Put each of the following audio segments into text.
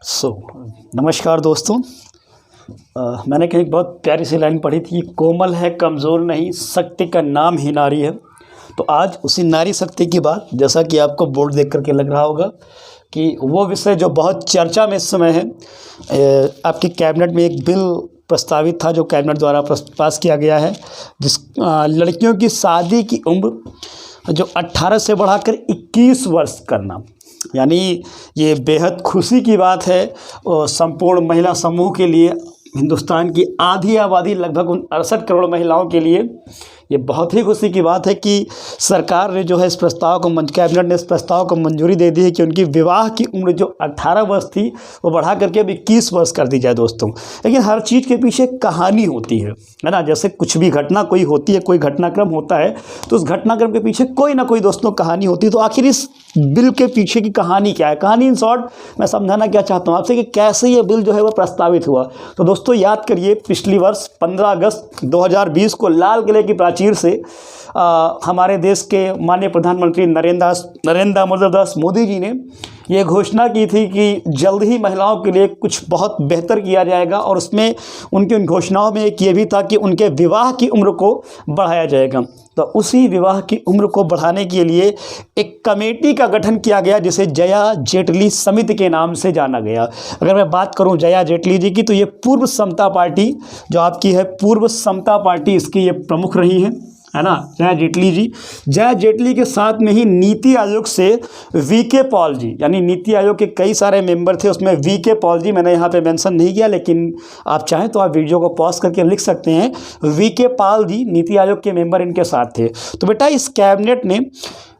सो नमस्कार दोस्तों। मैंने कहीं बहुत प्यारी सी लाइन पढ़ी थी, कोमल है कमज़ोर नहीं, शक्ति का नाम ही नारी है। तो आज उसी नारी शक्ति की बात, जैसा कि आपको बोर्ड देख करके लग रहा होगा कि वो विषय जो बहुत चर्चा में इस समय है। आपकी कैबिनेट में एक बिल प्रस्तावित था जो कैबिनेट द्वारा पास किया गया है, जिस लड़कियों की शादी की उम्र जो 18 से बढ़ाकर 21 वर्ष करना, यानी ये बेहद खुशी की बात है संपूर्ण महिला समूह के लिए। हिंदुस्तान की आधी आबादी लगभग 68 करोड़ महिलाओं के लिए ये बहुत ही खुशी की बात है कि सरकार ने जो है इस प्रस्ताव को कैबिनेट ने इस प्रस्ताव को मंजूरी दे दी है कि उनकी विवाह की उम्र जो 18 वर्ष थी वो बढ़ा करके अब 21 वर्ष कर दी जाए दोस्तों। लेकिन हर चीज़ के पीछे कहानी होती है ना। जैसे कुछ भी घटना कोई होती है, कोई घटनाक्रम होता है, तो उस घटनाक्रम के पीछे कोई ना कोई दोस्तों कहानी होती है। तो आखिर इस बिल के पीछे की कहानी क्या है? कहानी इन शॉर्ट मैं समझाना क्या चाहता हूँ आपसे कि कैसे ये बिल जो है वो प्रस्तावित हुआ। तो दोस्तों याद करिए, पिछली वर्ष 15 अगस्त 2020 को लाल किले की प्राचीर से हमारे देश के माननीय प्रधानमंत्री नरेंद्र दामोदर दास मोदी जी ने ये घोषणा की थी कि जल्द ही महिलाओं के लिए कुछ बहुत बेहतर किया जाएगा, और उसमें उनकी उन घोषणाओं में एक ये भी था कि उनके विवाह की उम्र को बढ़ाया जाएगा। तो उसी विवाह की उम्र को बढ़ाने के लिए एक कमेटी का गठन किया गया जिसे जया जेटली समिति के नाम से जाना गया। अगर मैं बात करूं जया जेटली जी की, तो ये पूर्व समता पार्टी जो आपकी है, पूर्व समता पार्टी इसकी ये प्रमुख रही है ना, जया जेटली जी। जया जेटली के साथ में ही नीति आयोग से वीके पॉल जी, यानी नीति आयोग के कई सारे मेंबर थे, उसमें वीके पॉल जी मैंने यहाँ पे मेंशन नहीं किया, लेकिन आप चाहें तो आप वीडियो को पॉज करके लिख सकते हैं। वीके पॉल जी नीति आयोग के मेंबर इनके साथ थे। तो बेटा इस कैबिनेट ने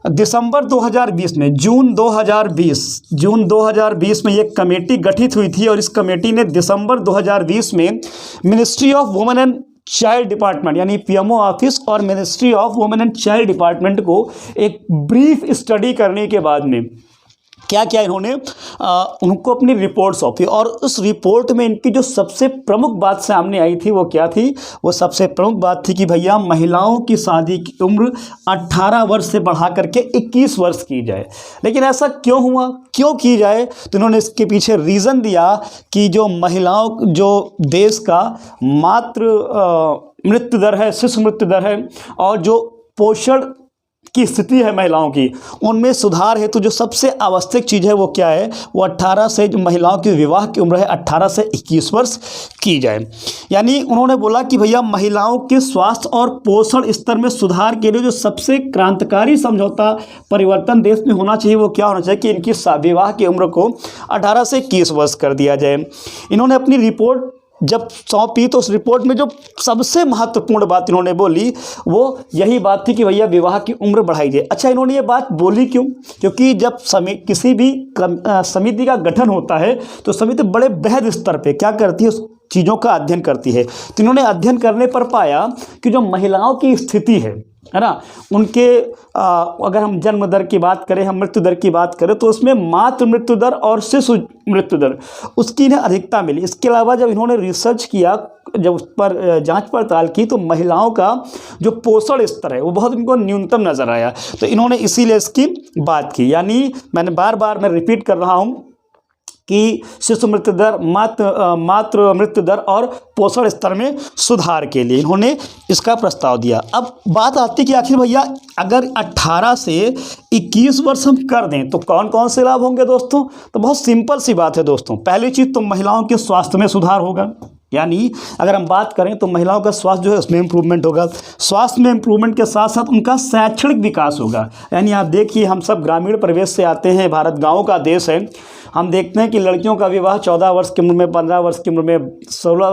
दिसंबर 2020 में जून 2020 में एक कमेटी गठित हुई थी, और इस कमेटी ने दिसंबर 2020 में ministry of women and child department यानी पीएमओ ऑफिस और ministry of women and child department को एक ब्रीफ स्टडी करने के बाद में क्या किया इन्होंने, उनको अपनी रिपोर्ट सौंपी। और उस रिपोर्ट में इनकी जो सबसे प्रमुख बात सामने आई थी वो क्या थी? वो सबसे प्रमुख बात थी कि भैया महिलाओं की शादी की उम्र 18 वर्ष से बढ़ा करके 21 वर्ष की जाए। लेकिन ऐसा क्यों हुआ, क्यों की जाए? तो इन्होंने इसके पीछे रीज़न दिया कि जो महिलाओं, जो देश का मातृ मृत्यु दर है, शिशु मृत्यु दर है, और जो पोषण की स्थिति है महिलाओं की, उनमें सुधार हेतु जो सबसे आवश्यक चीज़ है वो क्या है? वो 18 से जो महिलाओं की विवाह की उम्र है 18 से 21 वर्ष की जाए। यानी उन्होंने बोला कि भैया महिलाओं के स्वास्थ्य और पोषण स्तर में सुधार के लिए जो सबसे क्रांतिकारी समझौता परिवर्तन देश में होना चाहिए वो क्या होना चाहिए कि इनकी विवाह की उम्र को 18 से 21 वर्ष कर दिया जाए। इन्होंने अपनी रिपोर्ट जब सौंपी तो उस रिपोर्ट में जो सबसे महत्वपूर्ण बात इन्होंने बोली वो यही बात थी कि भैया विवाह की उम्र बढ़ाई जाए। अच्छा, इन्होंने ये बात बोली क्यों? क्योंकि जब किसी भी समिति का गठन होता है तो समिति बड़े बृहद स्तर पे क्या करती है, उस चीज़ों का अध्ययन करती है। तो इन्होंने अध्ययन करने पर पाया कि जो महिलाओं की स्थिति है ना, उनके अगर हम जन्म दर की बात करें, हम मृत्यु दर की बात करें, तो उसमें मातृ मृत्यु दर और शिशु मृत्यु दर उसकी इन्हें अधिकता मिली। इसके अलावा जब इन्होंने रिसर्च किया, जब उस पर जांच पड़ताल की, तो महिलाओं का जो पोषण स्तर है वो बहुत इनको न्यूनतम नज़र आया। तो इन्होंने इसीलिए इसकी बात की। यानी मैंने मैं रिपीट कर रहा हूँ कि शिशु मृत्यु दर, मातृ मृत्यु दर और पोषण स्तर में सुधार के लिए इन्होंने इसका प्रस्ताव दिया। अब बात आती है कि आखिर भैया अगर 18 से 21 वर्ष हम कर दें तो कौन कौन से लाभ होंगे दोस्तों? तो बहुत सिंपल सी बात है दोस्तों। पहली चीज़ तो महिलाओं के स्वास्थ्य में सुधार होगा। यानी अगर हम बात करें तो महिलाओं का स्वास्थ्य जो है उसमें इम्प्रूवमेंट होगा। स्वास्थ्य में इम्प्रूवमेंट के साथ साथ उनका शैक्षणिक विकास होगा। यानी आप देखिए, हम सब ग्रामीण परिवेश से आते हैं, भारत गाँव का देश है। हम देखते हैं कि लड़कियों का विवाह 14 वर्ष की उम्र में, 15 वर्ष की उम्र में, 16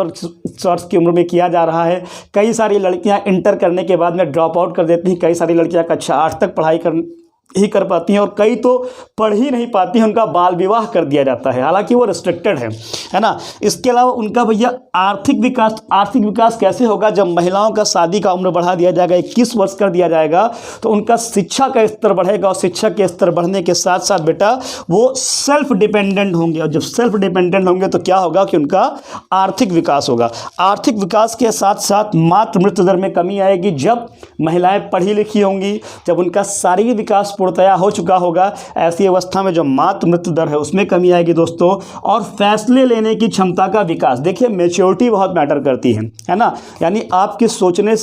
वर्ष की उम्र में किया जा रहा है। कई सारी लड़कियां इंटर करने के बाद में ड्रॉप आउट कर देती हैं। कई सारी लड़कियां कक्षा 8 तक पढ़ाई कर पाती हैं, और कई तो पढ़ ही नहीं पाती हैं, उनका बाल विवाह कर दिया जाता है, हालांकि वो रिस्ट्रिक्टेड है ना। इसके अलावा उनका भैया आर्थिक विकास कैसे होगा? जब महिलाओं का शादी का उम्र बढ़ा दिया जाएगा, 21 वर्ष कर दिया जाएगा, तो उनका शिक्षा का स्तर बढ़ेगा, और शिक्षा के स्तर बढ़ने के साथ साथ बेटा वो सेल्फ डिपेंडेंट होंगे, और जब सेल्फ डिपेंडेंट होंगे तो क्या होगा कि उनका आर्थिक विकास होगा। आर्थिक विकास के साथ साथ मातृ मृत्यु दर में कमी आएगी। जब महिलाएं पढ़ी लिखी होंगी, जब उनका शारीरिक विकास पूर्णतया हो चुका होगा, ऐसी अवस्था में जो मातृ मृत्यु दर है उसमें कमी आएगी दोस्तों। और फैसले लेने की क्षमता का विकास, देखिए मैच्योरिटी बहुत मैटर करती है ना, यानी आपकी सोचने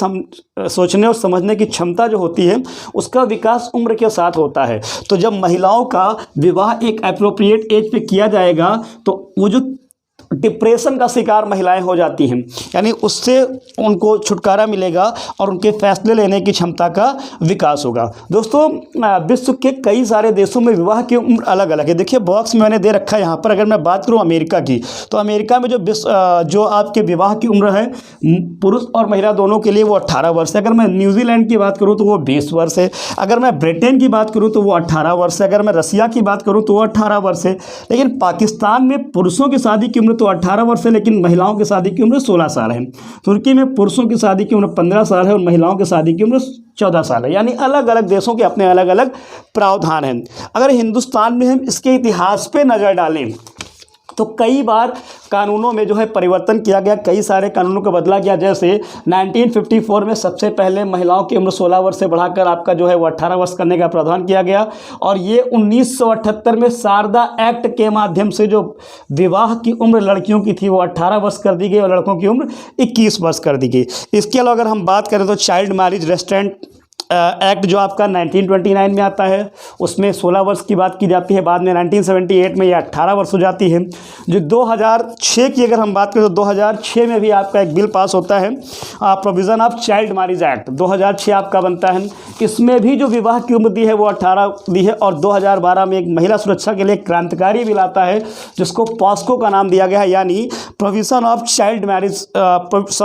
और समझने की क्षमता जो होती है उसका विकास उम्र के साथ होता है। तो जब महिलाओं का विवाह एक एप्रोप्रिएट एज पे किया जाएगा तो वो जो डिप्रेशन का शिकार महिलाएं हो जाती हैं, यानी उससे उनको छुटकारा मिलेगा और उनके फैसले लेने की क्षमता का विकास होगा। दोस्तों विश्व के कई सारे देशों में विवाह की उम्र अलग अलग है। देखिए बॉक्स में मैंने दे रखा है यहाँ पर। अगर मैं बात करूँ अमेरिका की, तो अमेरिका में जो आपके विवाह की उम्र है पुरुष और महिला दोनों के लिए वो 18 वर्ष है। अगर मैं न्यूजीलैंड की बात करूँ तो वो 20 वर्ष है। अगर मैं ब्रिटेन की बात करूँ तो वो 18 वर्ष है। अगर मैं रसिया की बात करूँ तो वो 18 वर्ष है। लेकिन पाकिस्तान में पुरुषों की शादी की उम्र तो 18 वर्ष है, लेकिन महिलाओं की शादी की उम्र 16 साल है। तुर्की में पुरुषों की शादी की उम्र 15 साल है और महिलाओं की शादी की उम्र 14 साल है। यानी अलग अलग देशों के अपने अलग अलग प्रावधान हैं। अगर हिंदुस्तान में हम इसके इतिहास पे नज़र डालें तो कई बार कानूनों में जो है परिवर्तन किया गया, कई सारे कानूनों को बदला गया। जैसे 1954 में सबसे पहले महिलाओं की उम्र 16 वर्ष से बढ़ाकर आपका जो है वो 18 वर्ष करने का प्रावधान किया गया। और ये 1978 में शारदा एक्ट के माध्यम से जो विवाह की उम्र लड़कियों की थी वो 18 वर्ष कर दी गई और लड़कों की उम्र 21 वर्ष कर दी गई। इसके अलावा अगर हम बात करें तो चाइल्ड मैरिज रेस्ट्रेंट एक्ट जो आपका 1929 में आता है उसमें 16 वर्ष की बात की जाती है। बाद में 1978 में ये 18 वर्ष हो जाती है। जो 2006 की अगर हम बात करें तो 2006 में भी आपका एक बिल पास होता है, provision of child marriage act 2006 आपका बनता है। इसमें भी जो विवाह की उम्र दी है वो 18 दी है। और 2012 में एक महिला सुरक्षा के लिए क्रांतिकारी बिल आता है जिसको पॉस्को का नाम दिया गया है, यानी प्रोविज़न ऑफ चाइल्ड मैरिज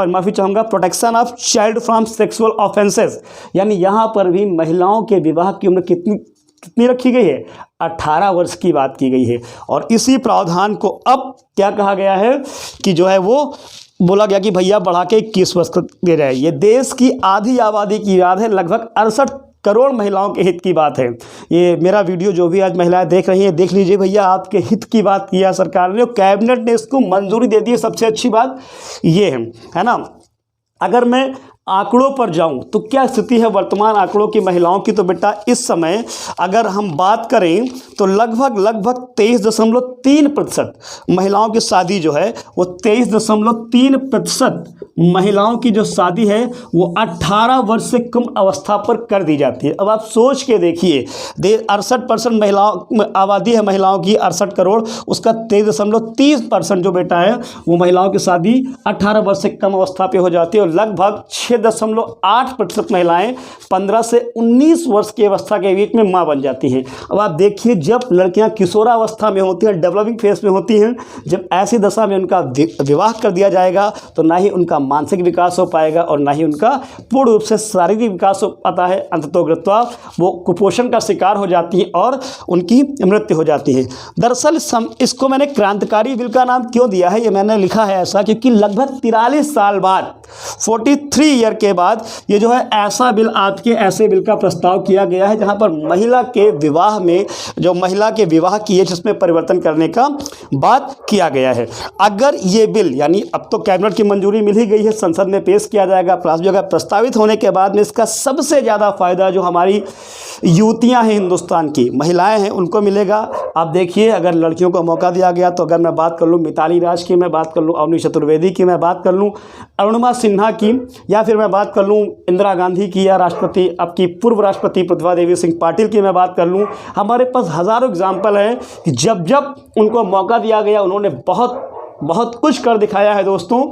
माफ़ी चाहूँगा protection of child from sexual offences. यानी यहाँ पर भी महिलाओं के विवाह की उम्र कितनी रखी गई है, 18 वर्ष की बात की गई है। और इसी प्रावधान को अब क्या कहा गया है कि जो है वो बोला गया कि भैया बढ़ा के 21 वर्ष दे रहे हैं। ये देश की आधी आबादी की बात है, लगभग 68 करोड़ महिलाओं के हित की बात है। ये मेरा वीडियो जो भी आज महिलाएं देख रही हैं देख लीजिए भैया, आपके हित की बात किया सरकार ने, कैबिनेट ने इसको मंजूरी दे दी है। सबसे अच्छी बात ये है ना। अगर मैं आंकड़ों पर जाऊं तो क्या स्थिति है वर्तमान आंकड़ों की महिलाओं की, तो बेटा इस समय अगर हम बात करें तो लगभग 23.3% महिलाओं की शादी जो है वो 23.3% महिलाओं की जो शादी है वो 18 वर्ष से कम अवस्था पर कर दी जाती है। अब आप सोच के देखिए 68% महिलाओं आबादी है महिलाओं की 68 करोड़, उसका 23.30% जो बेटा है वो महिलाओं की शादी 18 वर्ष से कम अवस्था पे हो जाती है। और लगभग 6.8% महिलाएं 15 से 19 वर्ष की अवस्था के बीच में मां बन जाती हैं। अब आप देखिए जब लड़कियां किशोरावस्था में होती हैं, डेवलपिंग फेज में होती हैं, जब ऐसी दशा में उनका विवाह कर दिया जाएगा तो ना ही उनका मानसिक विकास हो पाएगा और ना ही उनका पूर्ण रूप से शारीरिक विकास हो पाता है। अंततोगत्वा वो कुपोषण का शिकार हो जाती हैं और उनकी मृत्यु हो जाती है। दरअसल इसको मैंने क्रांतिकारी बिल का नाम क्यों दिया है, ये मैंने लिखा है ऐसा क्योंकि लगभग 43 साल बाद 43 ईयर के बाद ये जो है ऐसा बिल आपके ऐसे बिल का प्रस्ताव किया गया है जहां पर महिला के विवाह में जो महिला के विवाह की एज उसमें परिवर्तन करने का बात किया गया है। अगर ये बिल यानी अब तो कैबिनेट की मंजूरी मिल ही गई है, संसद में पेश किया जाएगा, प्लस जो प्रस्तावित होने के बाद में इसका सबसे ज़्यादा फायदा जो हमारी युवतियां हैं हिंदुस्तान की महिलाएं हैं उनको मिलेगा। आप देखिए अगर लड़कियों को मौका दिया गया तो अगर मैं बात कर लूँ मिताली राज की, मैं बात कर लूँ अवनी चतुर्वेदी की, मैं बात कर लूँ अरुणिमा सिन्हा की, या फिर मैं बात कर लूँ इंदिरा गांधी की, या राष्ट्रपति आपकी पूर्व राष्ट्रपति प्रतिभा देवी सिंह पाटिल की मैं बात कर लूँ, हमारे पास हज़ारों एग्जाम्पल हैं कि जब जब उनको मौका दिया गया उन्होंने बहुत कुछ कर दिखाया है दोस्तों।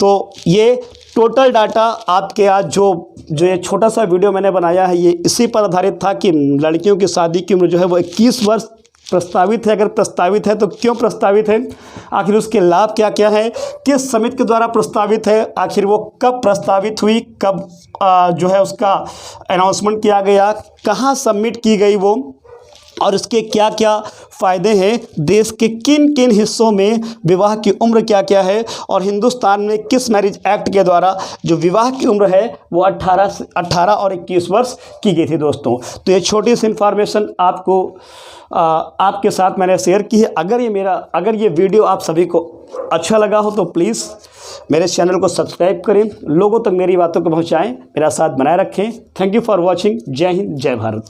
तो ये टोटल डाटा आपके आज जो ये छोटा सा वीडियो मैंने बनाया है ये इसी पर आधारित था कि लड़कियों की शादी की उम्र जो है वो 21 वर्ष प्रस्तावित है। अगर प्रस्तावित है तो क्यों प्रस्तावित है, आखिर उसके लाभ क्या क्या है, किस समिति के द्वारा प्रस्तावित है, आखिर वो कब प्रस्तावित हुई, कब जो है उसका अनाउंसमेंट किया गया, कहाँ सबमिट की गई वो, और इसके क्या क्या फ़ायदे हैं, देश के किन किन हिस्सों में विवाह की उम्र क्या क्या है, और हिंदुस्तान में किस मैरिज एक्ट के द्वारा जो विवाह की उम्र है वो 18 और 21 वर्ष की गई थी दोस्तों। तो ये छोटी सी इन्फॉर्मेशन आपके साथ मैंने शेयर की है। अगर ये वीडियो आप सभी को अच्छा लगा हो तो प्लीज़ मेरे चैनल को सब्सक्राइब करें, लोगों तक मेरी बातों को पहुँचाएँ, मेरा साथ बनाए रखें। Thank you for watching. जय हिंद, जय भारत।